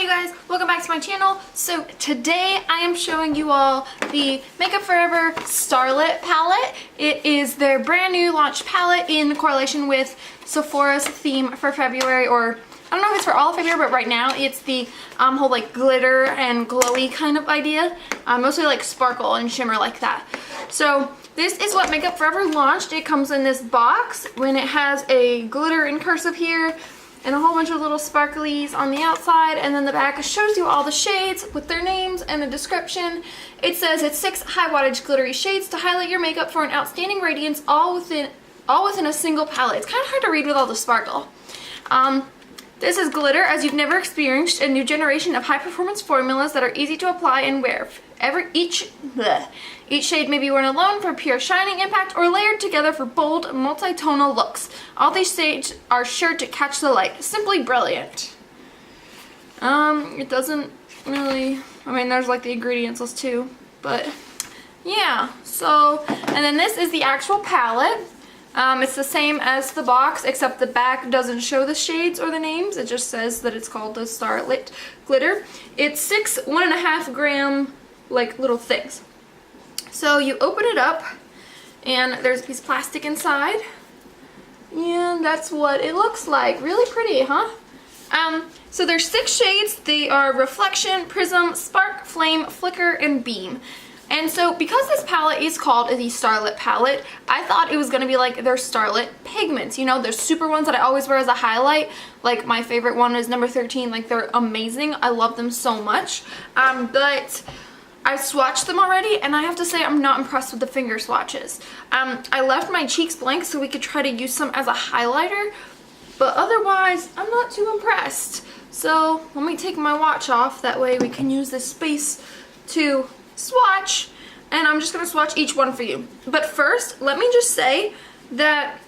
you guys, welcome back to my channel. So today I am showing you all the Makeup Forever Starlit palette. It is their brand new launch palette in correlation with Sephora's theme for February, or I don't know if it's for all of February, but right now it's the whole like glitter and glowy kind of idea. Mostly like sparkle and shimmer like that. So this is what Makeup Forever launched. It comes in this box when it has a glitter in cursive here and a whole bunch of little sparklies on the outside, and then the back shows you all the shades with their names and a description. It says it's 6 high wattage glittery shades to highlight your makeup for an outstanding radiance, all within a single palette. It's kind of hard to read with all the sparkle. This is glitter as you've never experienced, a new generation of high-performance formulas that are easy to apply and wear. Each shade may be worn alone for pure shining impact or layered together for bold, multi-tonal looks. All these shades are sure to catch the light. Simply brilliant. It doesn't really, I mean, there's like the ingredients list too, but yeah. So, and then this is the actual palette. It's the same as the box, except the back doesn't show the shades or the names. It just says that it's called the Starlit Glitter. It's 6 1.5 gram like little things. So you open it up and there's a piece of plastic inside. And that's what it looks like. Really pretty, huh? So there's 6 shades. They are Reflection, Prism, Spark, Flame, Flicker, and Beam. And so because this palette is called the Starlit palette, I thought it was going to be like their Starlit pigments. You know, there's super ones that I always wear as a highlight. Like my favorite one is number 13. Like they're amazing. I love them so much. But I've swatched them already, and I have to say I'm not impressed with the finger swatches. I left my cheeks blank so we could try to use some as a highlighter, but otherwise I'm not too impressed. So let me take my watch off, that way we can use this space to swatch, and I'm just going to swatch each one for you. But first, let me just say that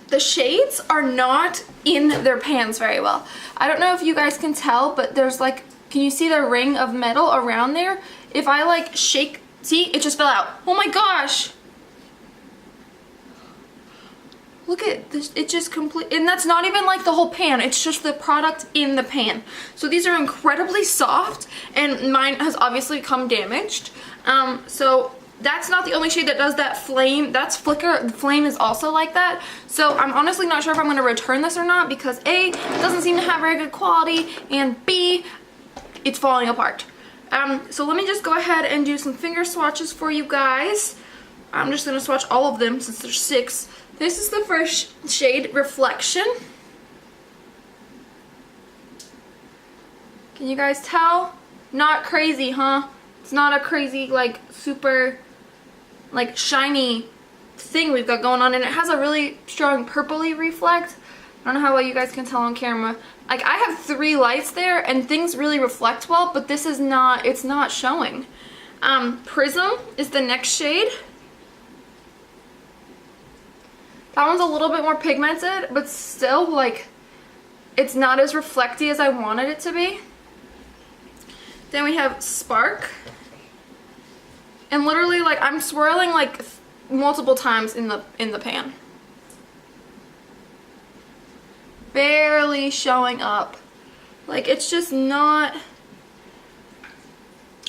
the shades are not in their pans very well. I don't know if you guys can tell, but there's like, can you see the ring of metal around there? If I like shake, see, it just fell out. Oh my gosh. Look at this, it just complete, and that's not even like the whole pan, it's just the product in the pan. So these are incredibly soft, and mine has obviously come damaged. So that's not the only shade that does that. Flame, that's Flicker. The Flame is also like that. So I'm honestly not sure if I'm going to return this or not, because A, it doesn't seem to have very good quality, and B, it's falling apart. So let me just go ahead and do some finger swatches for you guys. I'm just going to swatch all of them since there's 6. This is the first shade, Reflection. Can you guys tell? Not crazy, huh? It's not a crazy, like, super, like, shiny thing we've got going on. And it has a really strong purpley reflect. I don't know how well you guys can tell on camera. Like, I have 3 lights there, and things really reflect well, but this is not, it's not showing. Prism is the next shade. That one's a little bit more pigmented, but still, like, it's not as reflecty as I wanted it to be. Then we have Spark. And literally, like, I'm swirling, like, multiple times in the pan. Barely showing up. Like, it's just not,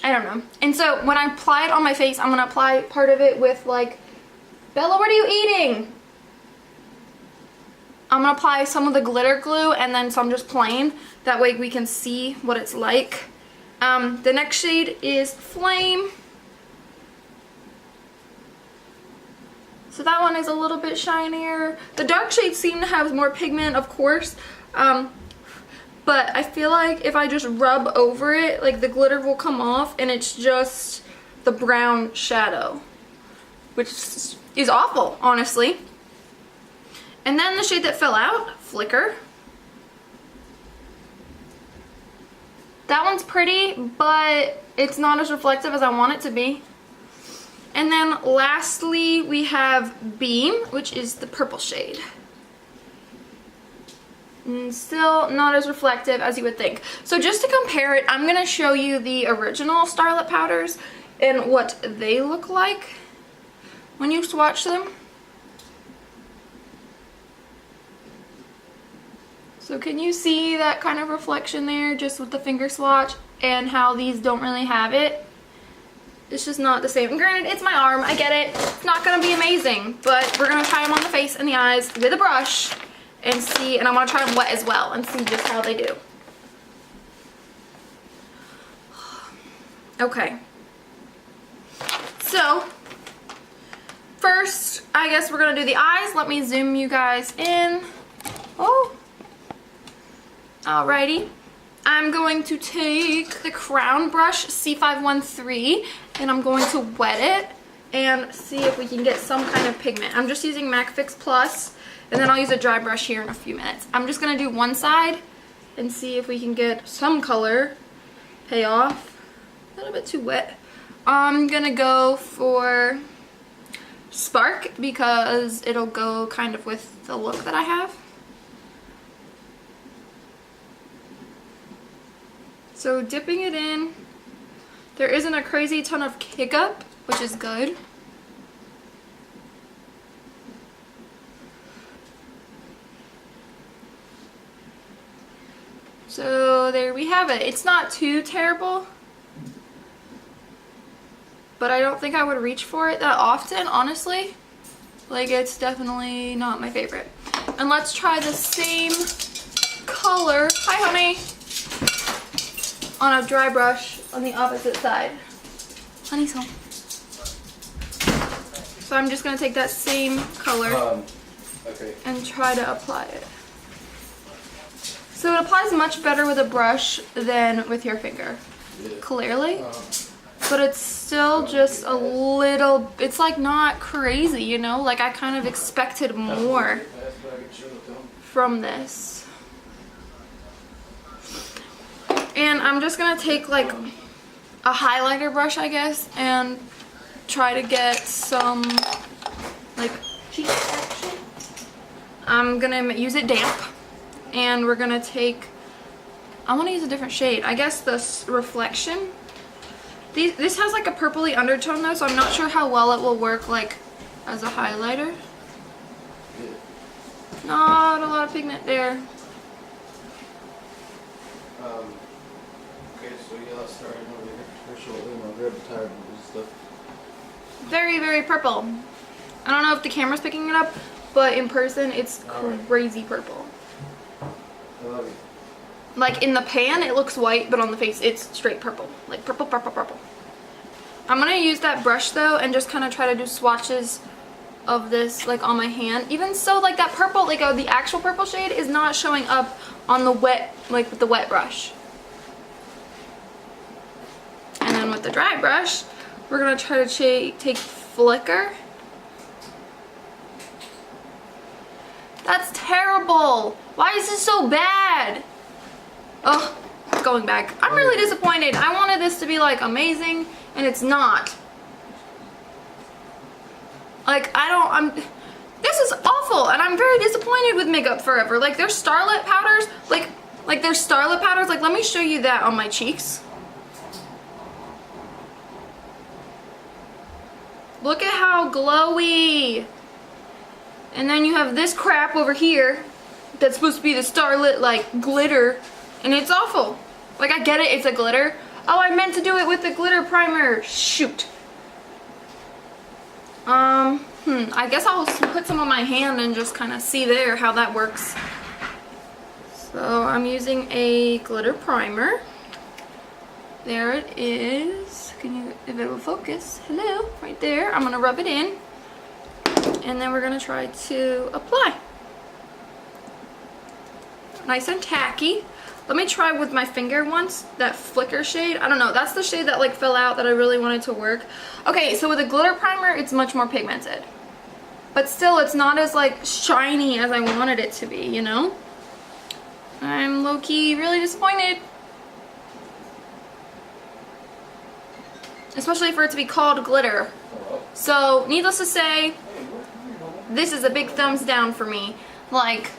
I don't know. And so when I apply it on my face, I'm going to apply part of it with, like, Bella, what are you eating? I'm going to apply some of the glitter glue and then some just plain. That way we can see what it's like. The next shade is Flame. So that one is a little bit shinier. The dark shades seem to have more pigment, of course. But I feel like if I just rub over it, like the glitter will come off and it's just the brown shadow. Which is awful, honestly. And then the shade that fell out, Flicker. That one's pretty, but it's not as reflective as I want it to be. And then lastly, we have Beam, which is the purple shade. And still not as reflective as you would think. So just to compare it, I'm going to show you the original Starlit powders and what they look like when you swatch them. So can you see that kind of reflection there just with the finger swatch and how these don't really have it? It's just not the same. And granted, it's my arm, I get it. It's not gonna be amazing, but we're gonna try them on the face and the eyes with a brush and see, and I'm gonna try them wet as well and see just how they do. Okay. So, first, I guess we're gonna do the eyes. Let me zoom you guys in. Oh. Alrighty. I'm going to take the Crown Brush C513 and I'm going to wet it and see if we can get some kind of pigment. I'm just using MAC Fix Plus and then I'll use a dry brush here in a few minutes. I'm just going to do one side and see if we can get some color pay off. A little bit too wet. I'm going to go for Spark because it'll go kind of with the look that I have. So dipping it in, there isn't a crazy ton of kick up, which is good. So there we have it. It's not too terrible, but I don't think I would reach for it that often, honestly. Like, it's definitely not my favorite. And let's try the same color. Hi, honey. On a dry brush on the opposite side. Honey's home. So I'm just going to take that same color and try to apply it. So it applies much better with a brush than with your finger, clearly. But it's still just a little, it's like not crazy, you know? Like I kind of expected more from this. And I'm just gonna take like a highlighter brush, I guess, and try to get some like cheek action. I'm gonna use it damp, and we're gonna take, I wanna use a different shade. I guess this reflection. This has like a purpley undertone though, so I'm not sure how well it will work like as a highlighter. Not a lot of pigment there. Very, very purple. I don't know if the camera's picking it up, but in person it's crazy purple. I love you. Like in the pan it looks white, but on the face it's straight purple. Like purple, purple, purple. I'm gonna use that brush though and just kind of try to do swatches of this like on my hand. Even so, like that purple, like the actual purple shade is not showing up on the wet, like with the wet brush. And then with the dry brush, we're gonna try to take Flicker. That's terrible. Why is this so bad? Oh, going back. I'm really disappointed. I wanted this to be like amazing, and it's not. Like this is awful, and I'm very disappointed with Makeup Forever. Like their Starlit powders, like their Starlit powders, like let me show you that on my cheeks. Look at how glowy. And then you have this crap over here that's supposed to be the Starlit like glitter, and it's awful. Like I get it, it's a glitter. Oh, I meant to do it with the glitter primer. Shoot. I guess I'll put some on my hand and just kind of see there how that works. So I'm using a glitter primer. There it is. Can you, if it will focus, hello, right there. I'm gonna rub it in, and then we're gonna try to apply. Nice and tacky. Let me try with my finger once, that Flicker shade. I don't know, that's the shade that like fell out that I really wanted to work. Okay, so with a glitter primer, it's much more pigmented. But still, it's not as like shiny as I wanted it to be, you know? I'm low-key really disappointed. Especially for it to be called glitter. So, needless to say, this is a big thumbs down for me. Like,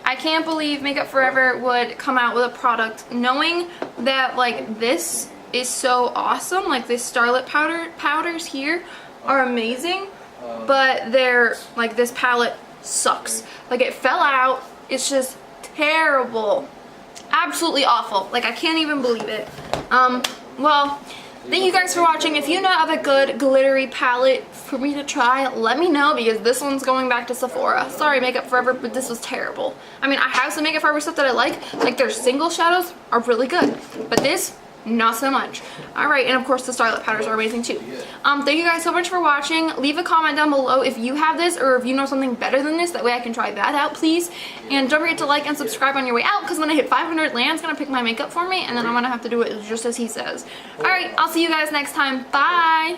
I can't believe Makeup Forever would come out with a product knowing that like this is so awesome. Like this Starlit powders here are amazing, but they're like, this palette sucks. Like it fell out. It's just terrible. Absolutely awful. Like, I can't even believe it. Well, thank you guys for watching. If you know of a good glittery palette for me to try, let me know, because this one's going back to Sephora. Sorry, Makeup Forever, but this was terrible. I mean, I have some Makeup Forever stuff that I like their single shadows are really good, but this, not so much. Alright, and of course the STARLIT powders are amazing too. Thank you guys so much for watching. Leave a comment down below if you have this or if you know something better than this. That way I can try that out, please. And don't forget to like and subscribe on your way out, because when I hit 500, Land's going to pick my makeup for me, and then I'm going to have to do it just as he says. Alright, I'll see you guys next time. Bye!